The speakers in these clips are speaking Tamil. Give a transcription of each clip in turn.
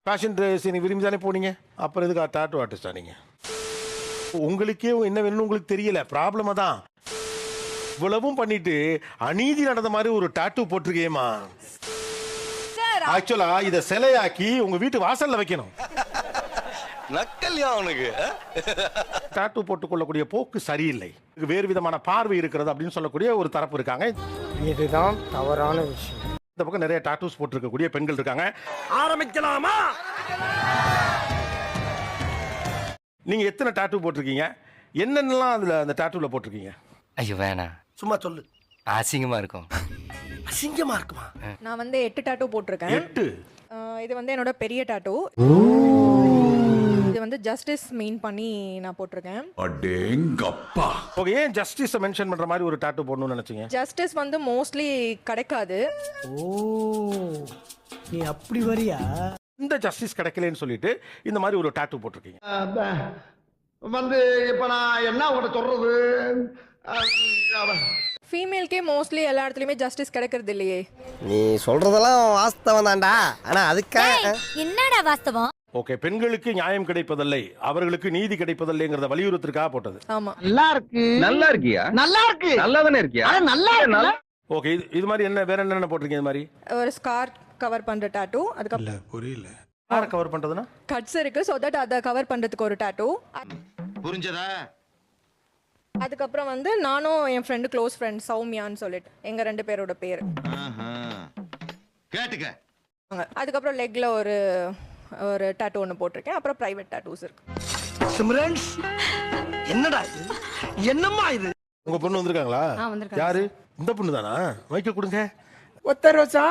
ஃபேஷன் டிசைனிங் விரும்பி தானே போனீங்க, அப்புறம் எதுக்கு டாட்டூ ஆர்டிஸ்டா நீங்க? உங்களுக்கே என்ன வேணும்னு உங்களுக்கு தெரியல, ப்ராப்ளமா தான். இவ்வளவும் பண்ணிட்டு அநீதி நடந்த மாதிரி ஒரு டாட்டூ போட்டிருக்கேமா. ஆக்சுவலா இத சிலையாக்கி உங்க வீட்டு வாசல்ல வைக்கணும். நக்கல்யா அவனுக்கு. டாட்டூ போட்டுக்கொள்ளக்கூடிய போக்கு சரியில்லை, வேறு விதமான பார்வை இருக்கிறது அப்படின்னு சொல்லக்கூடிய ஒரு தரப்பு இருக்காங்க. இதுதான் தவறான விஷயம். இந்த பக்கம் நிறைய டாட்டூஸ் போட்டிருக்கக்கூடிய பெண்கள் இருக்காங்க. ஆரம்பிக்கலாமா? நீங்க எத்தனை டாட்டூ போட்டிருக்கீங்க? என்னென்னலாம் அதுல அந்த டாட்டூல போட்டிருக்கீங்க? ஐயோ வேணாம், சும்மா சொல்லு. அசிங்கமா இருக்கும். அசிங்கமா இருக்குமா? நான் வந்து 8 டாட்டூ போட்டிருக்கேன். 8? இது வந்து என்னோட பெரிய டாட்டூ. இது வந்து ஜஸ்டிஸ் மீன் பண்ணி நான் போட்டிருக்கேன். அடேங்கப்பா. ஓகே, ஏன் ஜஸ்டிஸ் மென்ஷன் பண்ற மாதிரி ஒரு டாட்டூ போடணும்னு நினைச்சீங்க? ஜஸ்டிஸ் வந்து மோஸ்ட்லி கிடைக்காது. ஓ, நீ அப்படி வரியா? இந்த ஜஸ்டிஸ் கிடைக்கலன்னு சொல்லிட்டு இந்த மாதிரி ஒரு டாட்டூ போட்டிருக்கீங்க. வந்து இப்ப நான் என்ன உங்கள்ட்ட சொல்றது? ஃபீமேல்க்கே மோஸ்ட்லி எல்லா இடத்துலயுமே ஜஸ்டிஸ் கிடைக்கிறது இல்லையே. நீ சொல்றதெல்லாம் வாஸ்தவம் தான்டா, ஆனா அதுக்காக என்னடா வாஸ்தவம்? ஓகே, பெண்களுக்கு நியாயம் கிடைப்பதில்லை, அவர்களுக்கு நீதி கிடைப்பதில்லைங்கிறத வலியுறுத்திற்காக போட்டது. ஆமா. நல்லா இருக்கு. நல்லா இருக்கியா? நல்லா இருக்கு. நல்லா தானே இருக்கியா? நல்லா இருக்கு. ஓகே, இது மாதிரி என்ன வேற என்னென்ன போட்டிருக்கீங்க? இது மாதிரி ஒரு ஸ்கார் கவர் பண்ற டாட்டூ. அதுக்கப்புறம் புரியல. யாரை கவர் பண்றதுன்னா கட்ஸ் இருக்கு, சோ தட் அதை கவர் பண்றதுக்கு ஒரு டாட்டூ. புரிஞ்சதா? அதுக்கப்புறம் வந்து நானும் என் ஃப்ரெண்டு க்ளோஸ் ஃப்ரெண்ட் சௌமியான்னு சொல்லிட்டு எங்க 2 பேரோட பேர். கேட்டுக்க. அதுக்கப்புறம் லெக்ல ஒரு ஒரு டாட்டூ ஒன்று போட்டிருக்கேன். அப்புறம் பிரைவேட் டாட்டூஸ் இருக்கு. சிம்ரன்ஸ், என்னடா இது? என்னம்மா இது? உங்க பொண்ணு வந்திருக்காங்களா? யாரு? இந்த பொண்ணு தானா? மைக்க கொடுங்க. ஒத்த ரோசா,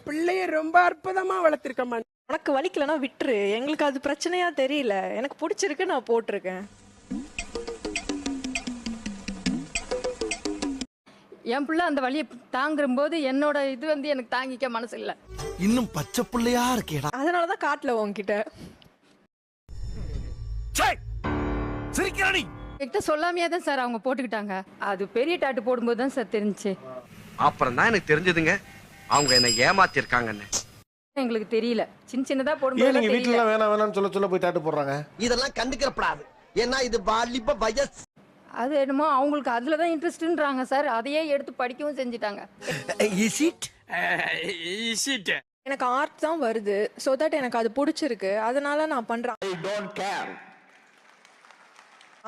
பிள்ளைய ரொம்ப அற்புதமா வளர்த்திருக்கம்மா. உனக்கு வலிக்கலன்னா விட்டுரு, எங்களுக்கு அது பிரச்சனையா தெரியல. எனக்கு பிடிச்சிருக்கு, நான் போட்டிருக்கேன். என் பிள்ளை அந்த வழியை தாங்குற போது என்னோட இது வந்து எனக்கு தாங்கிக்க மனசு இல்லை. இன்னும் பச்சை பிள்ளையா இருக்கேடா. அதனாலதான் காட்டல உன்கிட்ட. சிரிக்கிறானி. என்கிட்ட சொல்லாமையே தான் சார் அவங்க போட்டுக்கிட்டாங்க. அது பெரிய டாட்டு போடும்போது தான் சார் தெரிஞ்சுச்சு. அப்புறம் தான் எனக்கு தெரிஞ்சதுங்க, அவங்க என்ன ஏமாத்தி இருக்காங்கன்னு. எங்களுக்கு தெரியல, சின்ன சின்னதா ஏன் போடும்போது நீங்க வீட்டுல தெரியல. எல்லாம் வேணாம் வேணாம்னு சொல்ல போய் டாட்டூ போடுறாங்க? இதெல்லாம் கண்டுக்கிறப்படாது. ஏன்னா இது வாலிப வயசு. அது என்னமோ அவங்களுக்கு அதுலதான் இன்ட்ரெஸ்ட்ன்றாங்க சார். அதையே எடுத்து படிக்கவும் செஞ்சுட்டாங்க. எனக்கு ஆர்ட் தான் வருது, சோ தட் எனக்கு அது பிடிச்சிருக்கு, அதனால நான் பண்றேன்.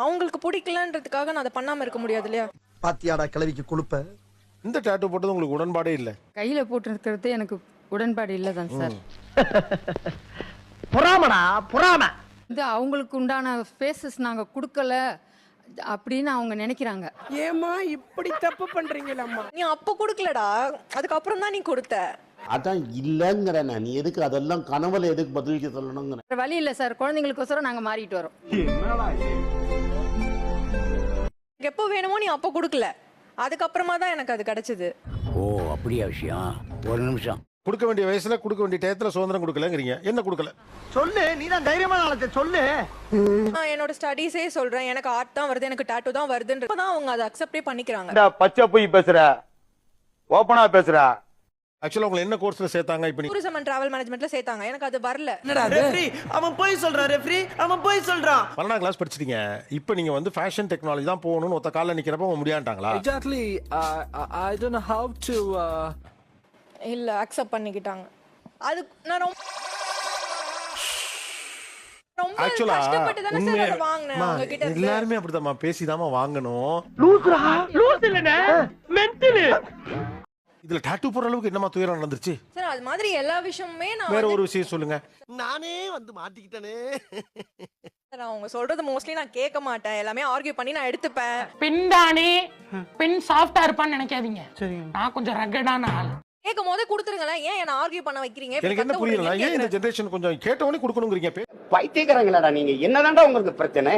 அவங்களுக்கு பிடிக்கலன்றதுக்காக நான் அதை பண்ணாம இருக்க முடியாது இல்லையா? பாத்தியாடா கிளவிக்கு குழுப்ப. இந்த டாட்டூ போட்டது உங்களுக்கு உடன்பாடே இல்லை? கையில போட்டு இருக்கிறது எனக்கு உடன்பாடு இல்லதான் சார். புறாமடா புறாம. இது அவங்களுக்கு உண்டான ஸ்பேசஸ் நாங்க கொடுக்கல அப்படின்னு அவங்க நினைக்கிறாங்க. ஏமா இப்படி தப்பு பண்றீங்களம்மா? நீ அப்ப கொடுக்கலடா, அதுக்கப்புறம் தான் நீ கொடுத்த. அதான் இல்லங்கிற. நான் நீ எதுக்கு அதெல்லாம் கனவுல எதுக்கு பதிலுக்கு சொல்லணுங்கிற? வேற வழி இல்ல சார், குழந்தைங்களுக்கோசரம் நாங்க மாறிட்டு வரோம். எப்போ வேணுமோ நீ அப்ப கொடுக்கல, அதுக்கப்புறமா தான் எனக்கு அது கிடைச்சது. ஓ அப்படியா விஷயம்? ஒரு நிமிஷம். கொடுக்க வேண்டிய வயசுல கொடுக்க வேண்டிய டயத்துல சுதந்திரம் கொடுக்கலங்கிறீங்க. என்ன கொடுக்கல? சொல்லு, நீ தான் தைரியமான ஆளத்தை சொல்லு. நான் என்னோட ஸ்டடீஸே சொல்றேன், எனக்கு ஆர்ட் தான் வருது, எனக்கு டாட்டூ தான் வருதுன்றதான் அவங்க அதை அக்செப்டே பண்ணிக்கிறாங்க. பச்சை போய் பேசுற, ஓபனா பேசுற. ஆக்சுவலா உங்களை என்ன கோர்ஸ்ல சேர்த்தாங்க? இப்ப டூரிசம் அண்ட் டிராவல் மேனேஜ்மெண்ட்ல சேர்த்தாங்க, எனக்கு அது வரல. என்னடா ரெஃப்ரி, அவன் போய் சொல்றான். ரெஃப்ரி, அவன் போய் சொல்றான். 12ஆம் கிளாஸ் படிச்சிட்டீங்க, இப்போ நீங்க வந்து ஃபேஷன் டெக்னாலஜி தான் போகணும்னு ஒத்த காலில் நிக்கிறப்ப அவங்க முடியாண்டாங்களா? Exactly. I don't know how to. இல்ல அக்செப்ட் பண்ணிக்கிட்டாங்க. அது நான் ரொம்ப ஆக்சுவலா கஷ்டப்பட்டு தானே சார் அதை வாங்குனேன் அவங்க கிட்ட இருந்து. எல்லாருமே அப்படிதாம்மா பேசிதாம்மா வாங்கணும். லூசுரா, லூசு இல்லனே, மென்டல். இதுல டாட்டூ போற அளவுக்கு என்னமா துயரம் நடந்துருச்சு? சார் அது மாதிரி எல்லா விஷயமுமே நான் வேற ஒரு விஷயம் சொல்லுங்க. நானே வந்து மாட்டிக்கிட்டனே. சார் அவங்க சொல்றது மோஸ்ட்லி நான் கேட்க மாட்டேன், எல்லாமே ஆர்கியூ பண்ணி நான் எடுத்துப்பேன். பெண் தானே, பெண் சாஃப்டா இருப்பான்னு நினைக்காதீங்க. நான் கொஞ்சம் ரகடான ஆள். கேட்கும் போதே கொடுத்துருங்களா, ஏன் என்ன ஆர்கியூ பண்ண வைக்கிறீங்க? எனக்கு என்ன புரியல, ஏன் இந்த ஜெனரேஷன் கொஞ்சம் கேட்டவனே கொடுக்கணுங்கிறீங்க? பைத்தியக்காரங்களாடா நீங்க. என்னதான்டா உங்களுக்கு பிரச்சனை?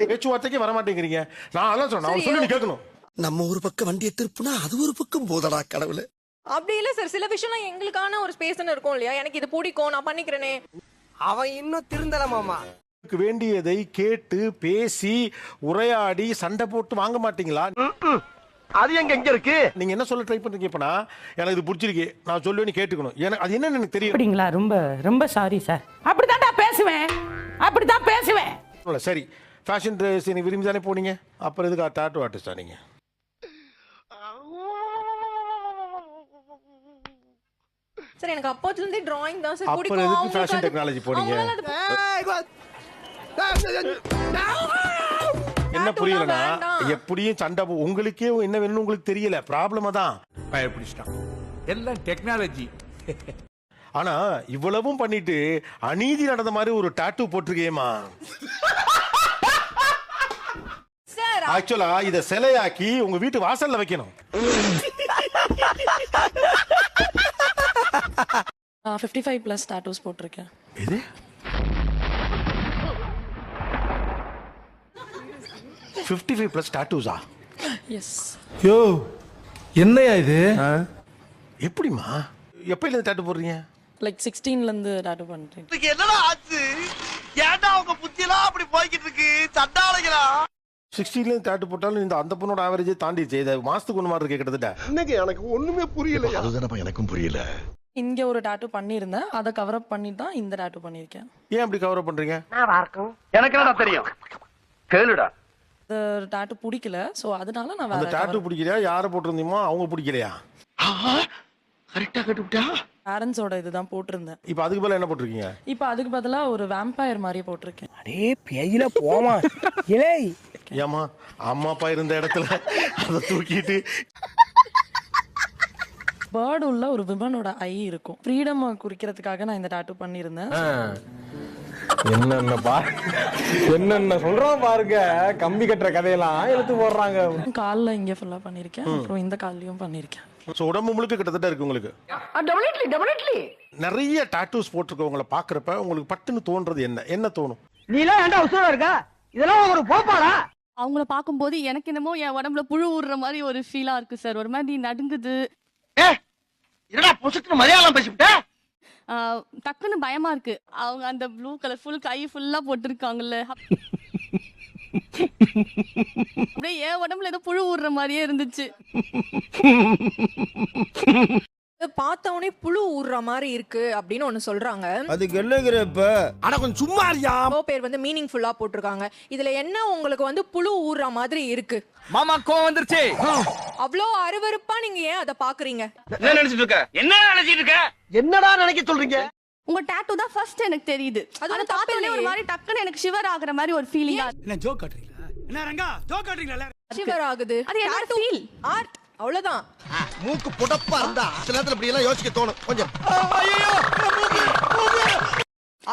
பேச்சுவார்த்தைக்கு வர மாட்டேங்கிறீங்க. நான் அதான் சொன்னேன், அவங்க சொல்லி நீ கேட்கணும். நம்ம ஒரு பக்கம் வண்டியை திருப்புனா அது ஒரு பக்கம் போதடா கடவுளே. அப்படி இல்ல சார், சில விஷயம்லாம் எங்களுக்கான ஒரு ஸ்பேஸ்னு இருக்கும் இல்லையா? எனக்கு இது பிடிக்கும், நான் பண்ணிக்கிறேனே. அவன் இன்னும் திருந்தல மாமா. வேண்டியதை கேட்டு பேசி உரையாடி சண்டை போட்டு வாங்க மாட்டீங்களா? அது எங்க இருக்கு? நீங்க என்ன சொல்ல ட்ரை பண்றீங்க இப்பனா? எனக்கு இது பிடிச்சிருக்கு, நான் சொல்லுவேன்னு கேட்டுக்கணும். எனக்கு அது என்னன்னு எனக்கு தெரியும். அப்படிங்களா? ரொம்ப ரொம்ப சாரி சார். அப்படிதான் பேசுவேன், அப்படிதான் பேசுவேன். சரி, ஃபேஷன் ட்ரெஸ் நீங்க விரும்பி தானே போனீங்க, அப்புறம் எதுக்கு டாட்டூ ஆர்டிஸ்டா நீங்க? சார் எனக்கு அப்போத்துல இருந்தே டிராயிங் தான் சார் அப்புறம் பிடிக்கும். எதுக்கு ஃபேஷன் டெக்னாலஜி போனீங்க? என்ன புரியலனா, எப்படியும் சண்டை உங்களுக்கே என்ன வேணும்னு உங்களுக்கு தெரியல, ப்ராப்ளம் தான். பயப்பிடிச்சிட்டான். எல்லாம் டெக்னாலஜி. ஆனா இவ்வளவும் பண்ணிட்டு அநீதி நடந்த மாதிரி ஒரு டாட்டூ போட்டிருக்கேமா. சார் ஆக்சுவலா இத சிலையாக்கி உங்க வீட்டு வாசல்ல வைக்கணும். 55 பிளஸ் டாட்டூஸ் போட்டிருக்கேன். இது 55 பிளஸ் டாட்டூஸா? எஸ். யோ என்னையா இது? எப்படிமா, எப்பயில இருந்து டாட்டூ போடுறீங்க? லைக் 16ல இருந்து டாட்டூ பண்றேன். என்னடா ஆச்சு? ஏன்டா உங்க புத்தியெல்லாம் அப்படி போய்கிட்டு இருக்கு? சண்டாளைகளா? 16ல இருந்து டாட்டூ போட்டாலும் இந்த அந்த பொண்ணோட ஆவரேஜே தாண்டிடுச்சு. இது மாசத்துக்கு ஒன்று மாதிரி இருக்கு கிட்டத்தட்ட. இன்னைக்கு எனக்கு ஒண்ணுமே புரியல. அதுதானப்பா எனக்கும் புரியல. இங்க ஒரு டாட்டூ பண்ணியிருந்தேன், அதை கவர் அப் பண்ணி தான் இந்த டாட்டூ பண்ணியிருக்கேன். ஏன் அப்படி கவர் பண்றீங்க? எனக்கு என்னடா தெரியும்? கேளுடா. இந்த டாட்டூ பிடிக்கல, சோ அதனால நான் அந்த வேற டாட்டூ பிடிக்கலையா? யாரை போட்டிருந்தீமோ அவங்க பிடிக்கலையா? கரெக்டா கட்டுவிட்டா? பேரண்ட்ஸோட இதுதான் போட்டிருந்தேன். இப்போ அதுக்கு பதிலா என்ன போட்டிருக்கீங்க? இப்போ அதுக்கு பதிலா ஒரு வேம்பயர் மாதிரி போட்டிருக்கேன். அடே பேயில போமா. இலே ஏமா, அம்மா அப்பா இருந்த இடத்துல அதை தூக்கிட்டு பேர்டு உள்ள ஒரு விமனோட ஐ இருக்கும். ஃப்ரீடம் குறிக்கிறதுக்காக நான் இந்த டாட்டூ பண்ணியிருந்தேன். என்னென்ன சொல்றோம் பாருங்க, கம்பி கட்டுற கதையெல்லாம் எடுத்து போடுறாங்க. கால்ல இங்க ஃபுல்லா பண்ணிருக்கேன், அப்புறம் இந்த கால்லயும் பண்ணிருக்கேன். ஸோ உடம்பு முழுக்க கிட்டத்தட்ட இருக்கு உங்களுக்கு. நிறைய டாட்டூஸ் போட்டிருக்கவங்களை பாக்குறப்ப உங்களுக்கு பட்டுன்னு தோன்றது என்ன தோணும்? நீலாம் ஏன்டா உசுரா இருக்க? இதெல்லாம் ஒரு போப்பாடா? அவங்கள பார்க்கும்போது எனக்கு என்னமோ என் உடம்புல புழு ஊறுற மாதிரி ஒரு ஃபீலா இருக்கு சார். ஒரு மாதிரி நடுங்குது, என்னடா பொசுக்கு மலையாளம் பேசிவிட்ட? டக்குன்னு பயமா இருக்கு. அவங்க அந்த ப்ளூ கலர் ஃபுல் கை ஃபுல்லா போட்டிருக்காங்கல்ல, அப்படியே என் உடம்புல ஏதோ புழு ஊறுற மாதிரியே இருந்துச்சு. பார்த்தவனே புழு ஊறுற மாதிரி இருக்கு அப்படின்னு ஒண்ணு சொல்றாங்க. அதுக்கு என்னங்கறப்ப அட கொஞ்சம் சும்மா இருயா. ரொம்ப பேர் வந்து மீனிங்ஃபுல்லா போட்டிருக்காங்க. இதுல என்ன உங்களுக்கு வந்து புழு ஊறுற மாதிரி இருக்கு? மாமா கோவம் வந்துருச்சு. அவ்வளோ அருவருப்பா நீங்க ஏன் அதை பாக்குறீங்க? என்ன நினைச்சிட்டு இருக்க? என்ன நினைச்சிட்டு இருக்க? என்னடா நினைக்க சொல்றீங்க? உங்க டாட்டூ தான் ஃபர்ஸ்ட் எனக்கு தெரியுது. அது ஒண்ணும் பார்த்தோனே தப்பில்லையே. ஒரு மாதிரி டக்குன்னு எனக்கு ஷிவர் ஆகுற மாதிரி ஒரு ஃபீலிங்கா என்ன ஜோக் காட்டுறீங்களா? என்ன ரங்கா ஜோக் காட்டுறீங்களா? ஷிவர் ஆகுது. அது என்னோட Tattoo, feel. art, அவ்வளவுதான். மூக்கு புடப்பா இருந்தா சில நேரத்துல இப்படி எல்லாம் யோசிக்க தோணும் கொஞ்சம்.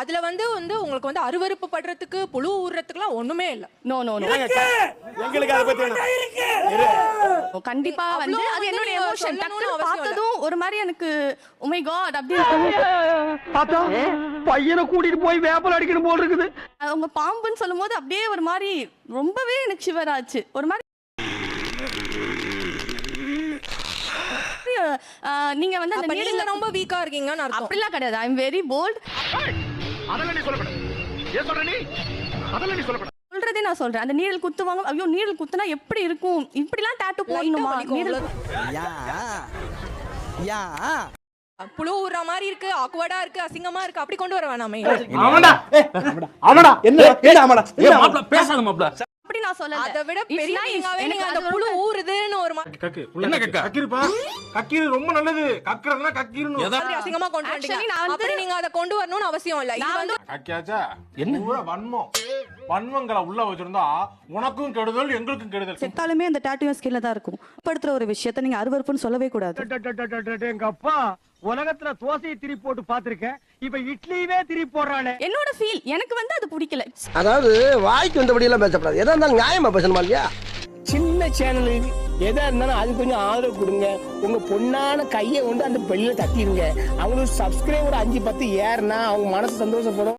அதுல வந்து உங்களுக்கு வந்து அருவருப்பு படுறதுக்கு புழு ஊறுறதுக்குலாம் ஒண்ணுமே இல்ல. No no no. எங்களுக்கு அதை பத்தி கண்டிப்பா வந்து அவ்வளவு அது என்னோட நீங்க எமோஷன். சொல்லணும்னு டக்குன்னு அவசியம் பார்த்ததும் ஒரு மாதிரி எனக்கு oh my god அப்படி பாத்தா பையனை கூட்டிட்டு போய் வேப்பல் அடிக்கணும் போல இருக்குது. அவங்க பாம்புன்னு சொல்லும்போது அப்படியே ஒரு மாதிரி ரொம்பவே எனக்கு ஷிவர் ஆச்சு. ஒரு மாதிரி நீங்க வந்து அந்த அப்ப நீங்க நீடல ரொம்ப வீக்கா இருக்கீங்கன்னு அர்த்தம். அப்படிலாம் கிடையாது. ஐ அம் வெரி போல்ட். அதெல்லாம் நீ சொல்லப்பட. ஏன் சொல்ற நீ? அதெல்லாம் நீ சொல்லப்பட. சொல்றதே நான் சொல்றேன். அந்த நீடல் குத்துவாங்க. ஐயோ நீடல் குத்துனா எப்படி இருக்கும்? இப்படிலாம் டாட்டூ போடணுமா? நீடல் யா புழு ஊறுற மாதிரி இருக்கு, ஆக்வர்டா இருக்கு, அசிங்கமா இருக்கு, அப்படி கொண்டு வர வேணாமே. ஆமாடா என்ன ஆமாடா மாப்ள பேசாத மாப்ள. அப்படி நான் சொல்லல. அதை விட It's பெரிய nice. நீங்காவே நீங்க எனக்கு அந்த அது புழு ரொம்ப- ஊறுதுன்னு ஒரு என்ன கக்கா? கக்கிருப்பா. கக்கீரு ரொம்ப நல்லது. கக்கறதுனா கக்கீரணும். மாதிரி அசிங்கமா கொண்டு Actually, வந்தீங்க. நான் வந்து- அப்புறம் நீங்க அதை கொண்டு வரணும்னு அவசியம் இல்ல. இது நான் வந்து கக்கியாச்சா? என்ன வன்மம்? வன்மங்களை உள்ள வச்சிருந்தா உனக்கும் கெடுதல் எங்களுக்கும் கெடுதல். செத்தாலுமே அந்த டாட்டூ ஸ்கில்ல தான் இருக்கும். படுத்துற ஒரு விஷயத்தை நீங்க அருவருப்புன்னு சொல்லவே கூடாது. எங்க அப்பா உலகத்துல தோசையை திருப்பி போட்டு பாத்திருக்கேன், இப்ப இட்லியவே திருப்பி போடுறானே. என்னோட ஃபீல் எனக்கு வந்து அது பிடிக்கல. அதாவது வாய்க்கு வந்தபடி எல்லாம் பேசப்படாது. எதா இருந்தாலும் நியாயமா பேசணுமா இல்லையா? சின்ன சேனல் எதா இருந்தாலும் அது கொஞ்சம் ஆதரவு கொடுங்க. உங்க பொண்ணான கையை கொண்டு அந்த பெல்ல தட்டிடுங்க. அவங்களுக்கு சப்ஸ்கிரைபர் 5-10 ஏறுனா அவங்க மனசு சந்தோஷப்படும்.